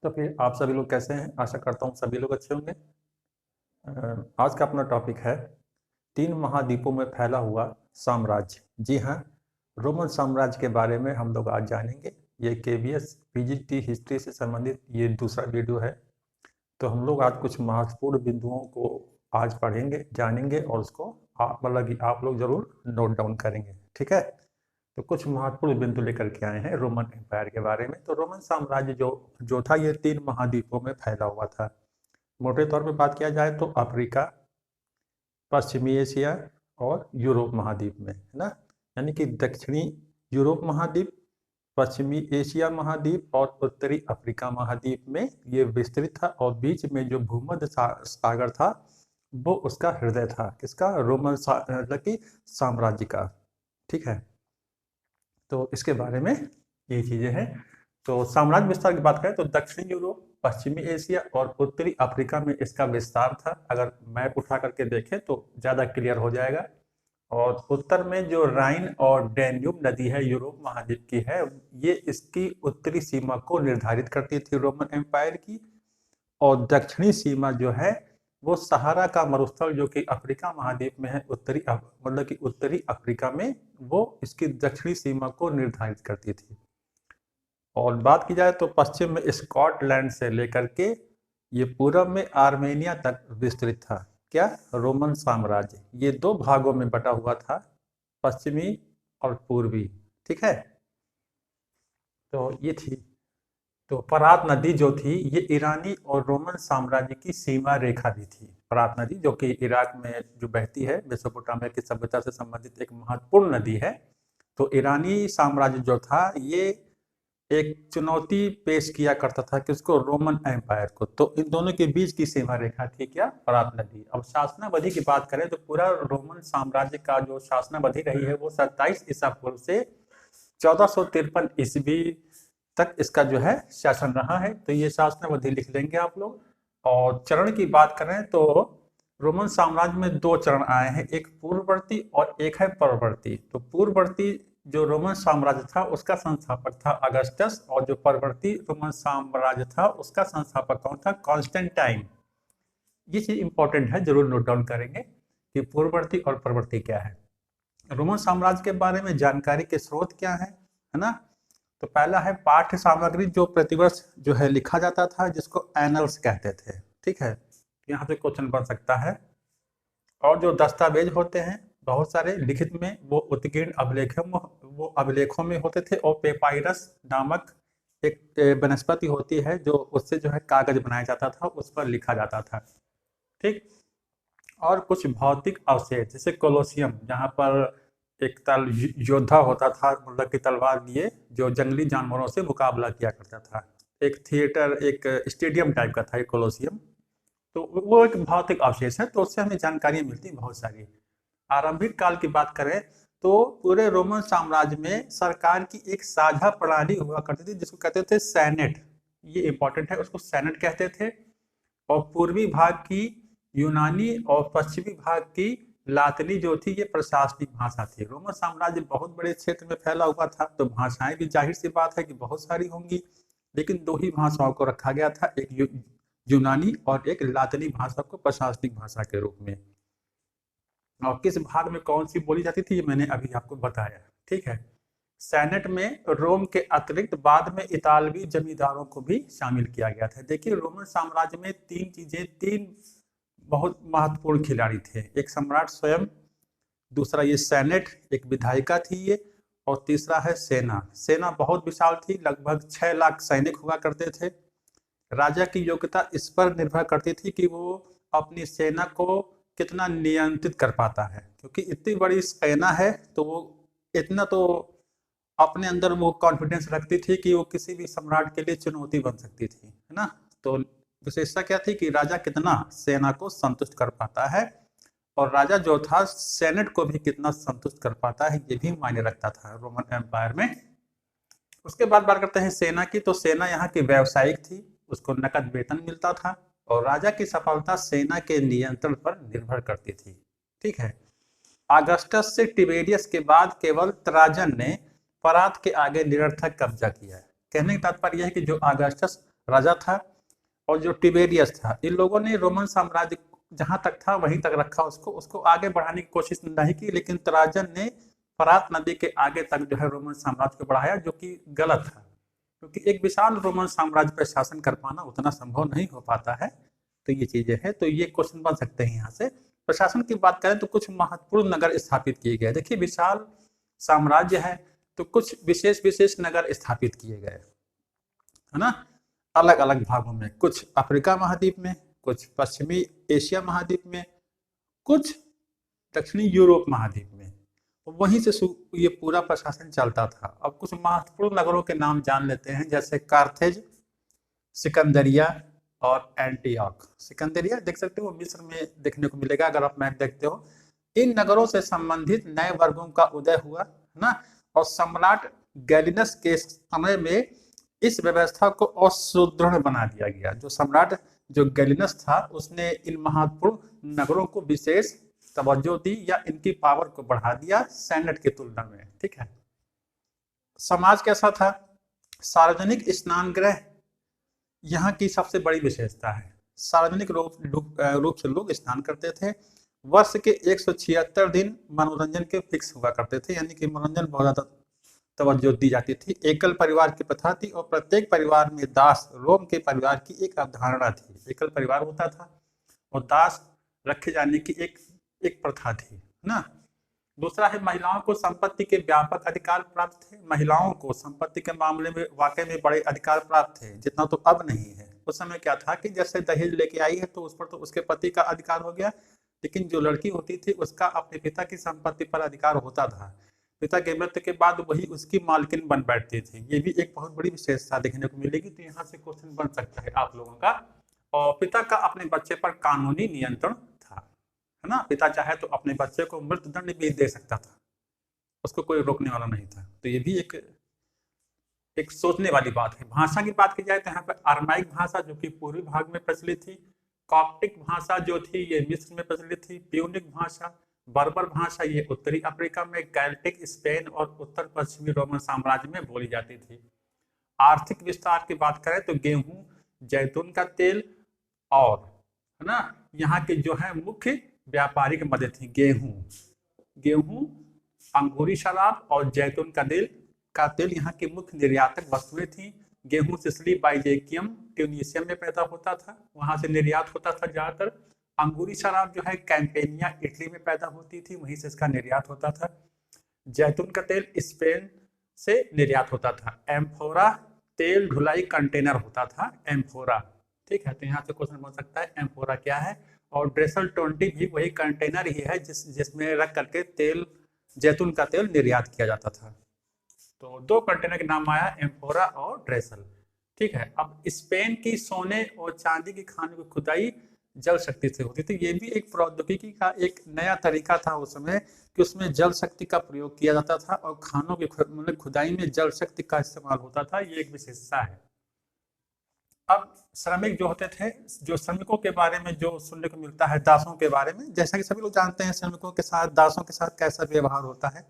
तो फिर आप सभी लोग कैसे हैं? आशा करता हूँ सभी लोग अच्छे होंगे। आज का अपना टॉपिक है 3 महाद्वीपों में फैला हुआ साम्राज्य। जी हाँ, रोमन साम्राज्य के बारे में हम लोग आज जानेंगे। ये KBS PGT हिस्ट्री से संबंधित ये दूसरा वीडियो है। तो हम लोग आज कुछ महत्वपूर्ण बिंदुओं को आज पढ़ेंगे, जानेंगे और उसको मतलब कि आप लोग जरूर नोट डाउन करेंगे। ठीक है, तो कुछ महत्वपूर्ण बिंदु लेकर के आए हैं रोमन एम्पायर के बारे में। तो रोमन साम्राज्य जो जो था ये 3 महाद्वीपों में फैला हुआ था। मोटे तौर पे बात किया जाए तो अफ्रीका, पश्चिमी एशिया और यूरोप महाद्वीप में, है ना। यानी कि दक्षिणी यूरोप महाद्वीप, पश्चिमी एशिया महाद्वीप और उत्तरी अफ्रीका महाद्वीप में ये विस्तृत था। और बीच में जो भूमध्य सागर था वो उसका हृदय था। किसका? रोमन मतलब कि साम्राज्य का। ठीक है, तो इसके बारे में ये चीजें हैं। तो साम्राज्य विस्तार की बात करें तो दक्षिणी यूरोप, पश्चिमी एशिया और उत्तरी अफ्रीका में इसका विस्तार था। अगर मैप उठा करके देखें तो ज्यादा क्लियर हो जाएगा। और उत्तर में जो राइन और डैन्यूब नदी है यूरोप महाद्वीप की है, ये इसकी उत्तरी सीमा को निर्धारित करती थी रोमन एम्पायर की। और दक्षिणी सीमा जो है वो सहारा का मरुस्थल जो कि अफ्रीका महाद्वीप में है, मतलब कि उत्तरी अफ्रीका में, वो इसकी दक्षिणी सीमा को निर्धारित करती थी। और बात की जाए तो पश्चिम में स्कॉटलैंड से लेकर के ये पूरब में आर्मेनिया तक विस्तृत था। क्या? रोमन साम्राज्य ये 2 भागों में बटा हुआ था, पश्चिमी और पूर्वी। ठीक है, तो ये थी। तो फरात नदी जो थी ये ईरानी और रोमन साम्राज्य की सीमा रेखा भी थी। फरात नदी जो कि इराक में जो बहती है, मेसोपोटामिया की सभ्यता से संबंधित एक महत्वपूर्ण नदी है। तो ईरानी साम्राज्य जो था ये एक चुनौती पेश किया करता था किसको? रोमन एम्पायर को। तो इन दोनों के बीच की सीमा रेखा थी क्या? फरात नदी। अब शासनावधि की बात करें तो पूरा रोमन साम्राज्य का जो शासनावधि रही है वो 27 ईसा पूर्व से 1453 ईस्वी तक इसका जो है शासन रहा है। तो ये शासनावधि लिख लेंगे आप लोग। और चरण की बात करें तो रोमन साम्राज्य में 2 चरण आए हैं, एक पूर्ववर्ती और एक है परवर्ती। तो पूर्ववर्ती जो रोमन साम्राज्य था उसका संस्थापक था अगस्टस, और जो परवर्ती रोमन साम्राज्य था उसका संस्थापक कौन था? कॉन्स्टेंटाइन। ये चीज इंपॉर्टेंट है, जरूर नोट डाउन करेंगे कि पूर्ववर्ती और परवर्ती क्या है। रोमन साम्राज्य के बारे में जानकारी के स्रोत क्या है ना। तो पहला है पाठ्य सामग्री जो प्रतिवर्ष जो है लिखा जाता था, जिसको एनल्स कहते थे। ठीक है, यहाँ से क्वेश्चन बन सकता है। और जो दस्तावेज होते हैं बहुत सारे लिखित में, वो उत्कीर्ण अभिलेखों में होते थे। और पेपाइरस नामक एक वनस्पति होती है जो उससे जो है कागज बनाया जाता था, उस पर लिखा जाता था। ठीक, और कुछ भौतिक अवशेष जैसे कोलोसियम, जहाँ पर एक योद्धा होता था, मतलब की तलवार लिए, जो जंगली जानवरों से मुकाबला किया करता था। एक थिएटर, एक स्टेडियम टाइप का था एक कोलोसियम। तो वो एक भौतिक अवशेष है, तो उससे हमें जानकारी मिलती है बहुत सारी। आरंभिक काल की बात करें तो पूरे रोमन साम्राज्य में सरकार की एक साझा प्रणाली हुआ करती थी जिसको कहते थे सेनेट। ये इंपॉर्टेंट है, उसको सेनेट कहते थे। और पूर्वी भाग की यूनानी और पश्चिमी भाग की लातिनी जो थी ये प्रशासनिक भाषा थी। रोमन साम्राज्य बहुत बड़े क्षेत्र में फैला हुआ था, तो भाषाएं भी जाहिर सी बात है कि बहुत सारी होंगी, लेकिन 2 ही भाषाओं को रखा गया था, एक यूनानी और एक लातिनी भाषा को प्रशासनिक भाषा के रूप में। और किस भाग में कौन सी बोली जाती थी ये मैंने अभी आपको बताया। ठीक है, सेनेट में रोम के अतिरिक्त बाद में इतालवी जमींदारों को भी शामिल किया गया था। देखिए, रोमन साम्राज्य में 3 बहुत महत्वपूर्ण खिलाड़ी थे। एक सम्राट स्वयं, दूसरा ये सेनेट, एक विधायिका थी ये, और तीसरा है सेना। सेना बहुत विशाल थी, लगभग 6 लाख सैनिक हुआ करते थे। राजा की योग्यता इस पर निर्भर करती थी कि वो अपनी सेना को कितना नियंत्रित कर पाता है, क्योंकि इतनी बड़ी सेना है तो वो इतना तो अपने अंदर वो कॉन्फिडेंस रखती थी कि वो किसी भी सम्राट के लिए चुनौती बन सकती थी, है ना। तो विशेषता क्या थी कि राजा कितना सेना को संतुष्ट कर पाता है, और राजा जो था सेनेट को भी कितना संतुष्ट कर पाता है, ये भी मायने रखता था रोमन एम्पायर में। उसके बाद बात करते हैं सेना की। तो सेना यहाँ की व्यावसायिक थी, उसको नकद वेतन मिलता था, और राजा की सफलता सेना के नियंत्रण पर निर्भर करती थी। ठीक है, अगस्टस से टिबेरियस के बाद केवल ट्राजन ने फरात के आगे निरर्थक कब्जा किया है। कहने का तात्पर्य यह है कि जो अगस्टस राजा था, और जो टिबेरियस था। इन लोगों ने रोमन साम्राज्य जहां तक था वहीं तक रखा, उसको आगे बढ़ाने की कोशिश नहीं की, लेकिन ट्राजन ने फरात नदी के आगे तक जो है रोमन साम्राज्य को बढ़ाया, जो कि गलत था, क्योंकि एक विशाल रोमन साम्राज्य पर शासन कर पाना उतना संभव नहीं हो पाता है। तो ये चीजें हैं, तो ये क्वेश्चन बन सकते हैं यहाँ से। प्रशासन की बात करें तो कुछ महत्वपूर्ण नगर स्थापित किए गए। देखिए विशाल साम्राज्य है तो कुछ विशेष विशेष नगर स्थापित किए गए, है ना, अलग अलग भागों में, कुछ अफ्रीका महाद्वीप में, कुछ पश्चिमी एशिया महाद्वीप में, कुछ दक्षिणी यूरोप महाद्वीप में। वहीं से ये पूरा प्रशासन चलता था। अब कुछ महत्वपूर्ण नगरों के नाम जान लेते हैं, जैसे कार्थेज, सिकंदरिया और एंटियोक। सिकंदरिया देख सकते हो, मिस्र में देखने को मिलेगा अगर आप मैप देखते हो। इन नगरों से संबंधित नए वर्गों का उदय हुआ, है ना, और सम्राट गैलिनस के समय में इस व्यवस्था को और सुदृढ़ बना दिया गया। जो सम्राट जो गैलिनस था उसने इन महत्वपूर्ण नगरों को विशेष तवज्जो दी या इनकी पावर को बढ़ा दिया सैनेट की तुलना में। ठीक है, समाज कैसा था? सार्वजनिक स्नान गृह यहाँ की सबसे बड़ी विशेषता है। सार्वजनिक रूप से लोग स्नान करते थे। वर्ष के 176 दिन मनोरंजन के फिक्स हुआ करते थे, यानी कि मनोरंजन बहुत ज्यादा तवज्जो दी जाती थी। एकल परिवार की प्रथा थी और प्रत्येक परिवार में दास रोम के परिवार की एक अवधारणा थी। एकल परिवार होता था और दास रखे जाने की एक प्रथा थी, है ना। दूसरा है महिलाओं को संपत्ति के व्यापक अधिकार प्राप्त थे। महिलाओं को संपत्ति के मामले में वाकई में बड़े अधिकार प्राप्त थे, जितना तो अब नहीं है। उस समय क्या था कि जैसे दहेज लेके आई है तो उस पर तो उसके पति का अधिकार हो गया, लेकिन जो लड़की होती थी उसका अपने पिता की संपत्ति पर अधिकार होता था। पिता के मृत्यु के बाद वही उसकी मालकिन बन बैठती थी। ये भी एक बहुत बड़ी विशेषता देखने को मिलेगी। तो यहाँ से क्वेश्चन बन सकता है आप लोगों का। और पिता का अपने बच्चे पर कानूनी नियंत्रण था, है ना। पिता चाहे तो अपने बच्चे को मृत्युदंड भी दे सकता था, उसको कोई रोकने वाला नहीं था। तो ये भी एक सोचने वाली बात है। भाषा की बात की जाए तो यहाँ पर अरमाइक भाषा जो कि पूर्वी भाग में प्रचलित थी, कॉप्टिक भाषा जो थी ये मिस्र में प्रचलित थी, प्यूनिक भाषा, बर्बर भाषा ये उत्तरी अफ्रीका में, गैल्टिक स्पेन और उत्तर पश्चिमी रोमन साम्राज्य में बोली जाती थी। आर्थिक विस्तार की बात करें तो गेहूं, जैतून का तेल और, है ना, यहाँ के जो है मुख्य व्यापारिक मदद थी। गेहूं, अंगूरी शराब और जैतून का तेल यहाँ की मुख्य निर्यातक वस्तुएं थी। गेहूं सिसली, बाइजेकियम, ट्यूनीशिया में पैदा होता था, वहां से निर्यात होता था ज्यादातर। अंगूरी शराब जो है कैंपेनिया इटली में पैदा होती थी, वहीं से इसका निर्यात होता था। जैतून का तेल स्पेन से निर्यात होता था। एम्फोरा तेल ढुलाई कंटेनर होता था, एम्फोरा। ठीक है, तो यहाँ से क्वेश्चन बन सकता है एम्फोरा क्या है। और ड्रेसल 20 भी वही कंटेनर ही है जिसमें रख करके जैतून का तेल निर्यात किया जाता था। तो दो कंटेनर के नाम आया, एम्फोरा और ड्रेसल। ठीक है, अब स्पेन की सोने और चांदी की खानों की खुदाई जल शक्ति से होती थी। ये भी एक प्रौद्योगिकी का एक नया तरीका था उस समय कि उसमें जल शक्ति का प्रयोग किया जाता था और खानों की मतलब खुदाई में जल शक्ति का इस्तेमाल होता था। ये एक विशेषता है। अब श्रमिक जो होते थे, जो श्रमिकों के बारे में जो सुनने को मिलता है, दासों के बारे में, जैसा कि सभी लोग जानते हैं श्रमिकों के साथ दासों के साथ कैसा व्यवहार होता है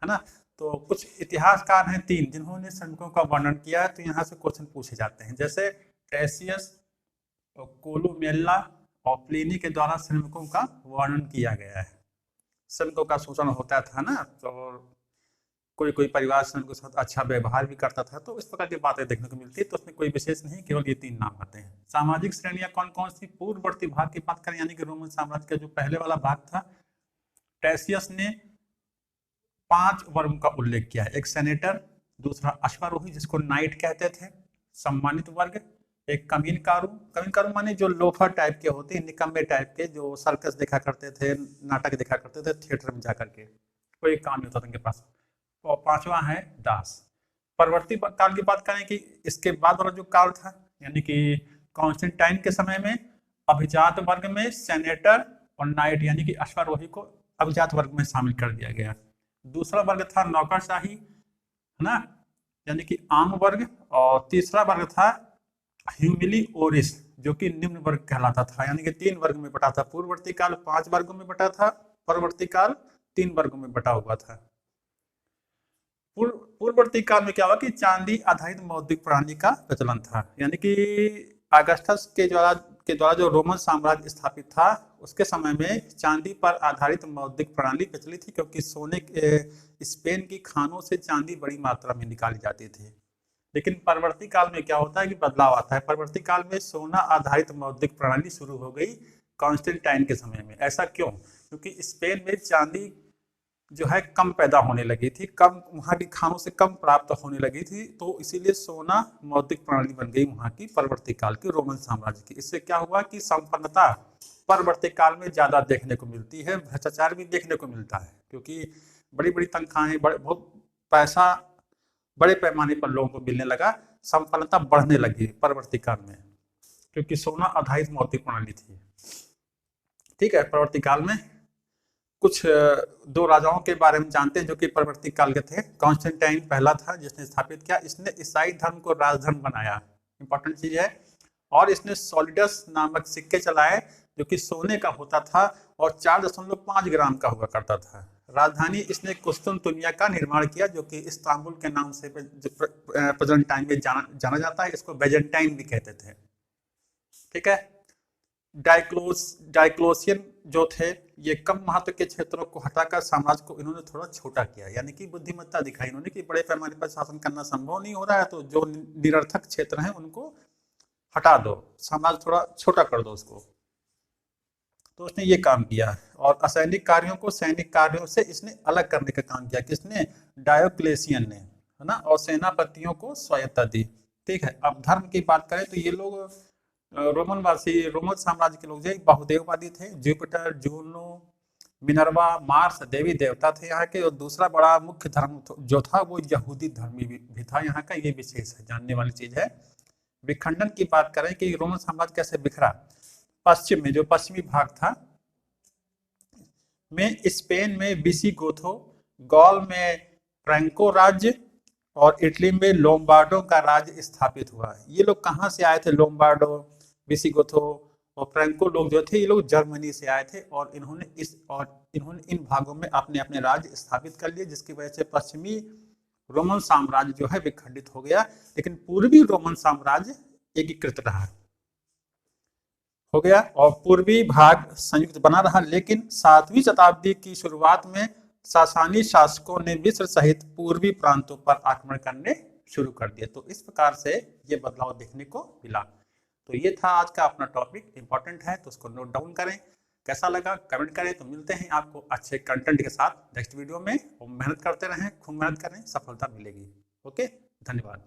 ना। तो कुछ इतिहासकार हैं 3 जिन्होंने श्रमिकों का वर्णन किया है। तो यहाँ से क्वेश्चन पूछे जाते हैं, जैसे टेसियस, कोलुमेला और प्लिनी के द्वारा श्रमिकों का वर्णन किया गया है। श्रमिकों का शोषण होता था ना, तो कोई परिवार श्रमिकों के साथ अच्छा व्यवहार भी करता था। तो इस प्रकार की बातें देखने को मिलती है। तो उसमें कोई विशेष नहीं, केवल ये 3 नाम आते हैं। सामाजिक श्रेणियां कौन कौन सी? पूर्ववर्ती भाग की बात करें, यानी कि रोमन साम्राज्य का जो पहले वाला भाग था, टेसियस ने 5 वर्गों का उल्लेख किया है। एक सेनेटर, दूसरा अश्वारोही जिसको नाइट कहते थे, सम्मानित वर्ग, एक कमीनकारू माने जो लोफर टाइप के होते हैं, निकम्मे टाइप के, जो सर्कस देखा करते थे, नाटक देखा करते थे थिएटर में जाकर के, कोई काम नहीं होता था उनके पास। और 5वां है दास। परवर्ती काल की बात करें कि इसके बाद वाला जो काल था, यानी कि कॉन्स्टेंटाइन के समय में, अभिजात वर्ग में सेनेटर और नाइट यानी कि अश्वारोही को अभिजात वर्ग में शामिल कर दिया गया। दूसरा वर्ग था नौकरशाही, है ना, यानी कि आम वर्ग। और तीसरा वर्ग था ह्यूमिली ओरिस, जो कि निम्न वर्ग कहलाता था, यानी कि 3 वर्ग में बटा था। पूर्ववर्ती काल 5 वर्गों में बटा था, परवर्ती काल 3 वर्गों में बटा हुआ था। पूर्ववर्ती काल में क्या हुआ कि चांदी आधारित मौद्रिक प्रणाली का प्रचलन था, यानी कि अगस्टस के द्वारा जो रोमन साम्राज्य स्थापित था उसके समय में चांदी पर आधारित मौद्रिक प्रणाली प्रचलित थी, क्योंकि स्पेन की खानों से चांदी बड़ी मात्रा में निकाली जाती थी। लेकिन परवर्ती काल में क्या होता है कि बदलाव आता है। परवर्ती काल में सोना आधारित मौद्रिक प्रणाली शुरू हो गई कॉन्स्टेंटाइन के समय में। ऐसा क्यों? क्योंकि स्पेन में चांदी जो है कम पैदा होने लगी थी, कम वहाँ की खानों से कम प्राप्त होने लगी थी, तो इसीलिए सोना मौद्रिक प्रणाली बन गई वहाँ की परवर्ती काल की रोमन साम्राज्य की। इससे क्या हुआ कि संपन्नता परवर्ती काल में ज्यादा देखने को मिलती है, भ्रष्टाचार भी देखने को मिलता है, क्योंकि बड़ी बड़ी तनख्वाहें, बहुत पैसा बड़े पैमाने पर लोगों को मिलने लगा, संपन्नता बढ़ने लगी परवर्ती काल में, क्योंकि सोना आधारित मौद्रिक प्रणाली थी। ठीक है, परवर्ती काल में कुछ दो राजाओं के बारे में जानते हैं जो कि परवर्ती काल के थे। कॉन्स्टेंटाइन पहला था जिसने स्थापित किया, इसने ईसाई धर्म को राजधर्म बनाया, इंपॉर्टेंट चीज है। और इसने सॉलिडस नामक सिक्के चलाए जो कि सोने का होता था और 4.5 ग्राम का हुआ करता था। राजधानी इसने कुस्तुनतुनिया का निर्माण किया जो कि इस्तांबुल के नाम से प्रेजेंट टाइम में जाना जाता है। इसको बेजेंटाइन भी कहते थे। ठीक है, डायक्लोसियन जो थे ये कम महत्व के क्षेत्रों को हटाकर साम्राज्य को इन्होंने थोड़ा छोटा किया, यानी कि बुद्धिमत्ता दिखाई इन्होंने कि बड़े पैमाने पर शासन करना संभव नहीं हो रहा है, तो जो निरर्थक क्षेत्र हैं उनको हटा दो, साम्राज्य थोड़ा छोटा कर दो उसको। तो उसने ये काम किया। और असैनिक कार्यों को सैनिक कार्यों से इसने अलग करने का काम किया। किसने? डायोक्लेसियन ने, है ना। और सेनापतियों को स्वायत्ता दी। ठीक है, अब धर्म की बात करें तो ये लोग रोमन साम्राज्य के लोग जो बहुदेववादी थे। जुपिटर, जूनो, मिनर्वा, मार्स देवी देवता थे यहाँ के। और दूसरा बड़ा मुख्य धर्म जो था वो यहूदी धर्म भी था यहाँ का। ये विशेष है, जानने वाली चीज है। विखंडन की बात करें कि रोमन साम्राज्य कैसे बिखरा, पश्चिम में जो पश्चिमी भाग था में स्पेन में विसिगोथो, गॉल में फ्रैंको राज्य और इटली में लोम्बार्डो का राज्य स्थापित हुआ। ये लोग कहाँ से आए थे? लोम्बार्डो, विसिगोथो और फ्रैंको लोग जो थे ये लोग जर्मनी से आए थे और इन्होंने इन भागों में अपने अपने राज्य स्थापित कर लिए, जिसकी वजह से पश्चिमी रोमन साम्राज्य जो है विखंडित हो गया। लेकिन पूर्वी रोमन साम्राज्य एकीकृत रहा, हो गया, और पूर्वी भाग संयुक्त बना रहा। लेकिन 7वीं शताब्दी की शुरुआत में सासानी शासकों ने मिस्र सहित पूर्वी प्रांतों पर आक्रमण करने शुरू कर दिए। तो इस प्रकार से ये बदलाव देखने को मिला। तो ये था आज का अपना टॉपिक, इंपॉर्टेंट है तो उसको नोट डाउन करें। कैसा लगा कमेंट करें। तो मिलते हैं आपको अच्छे कंटेंट के साथ नेक्स्ट वीडियो में। और मेहनत करते रहें, खूब मेहनत करें, सफलता मिलेगी। ओके, धन्यवाद।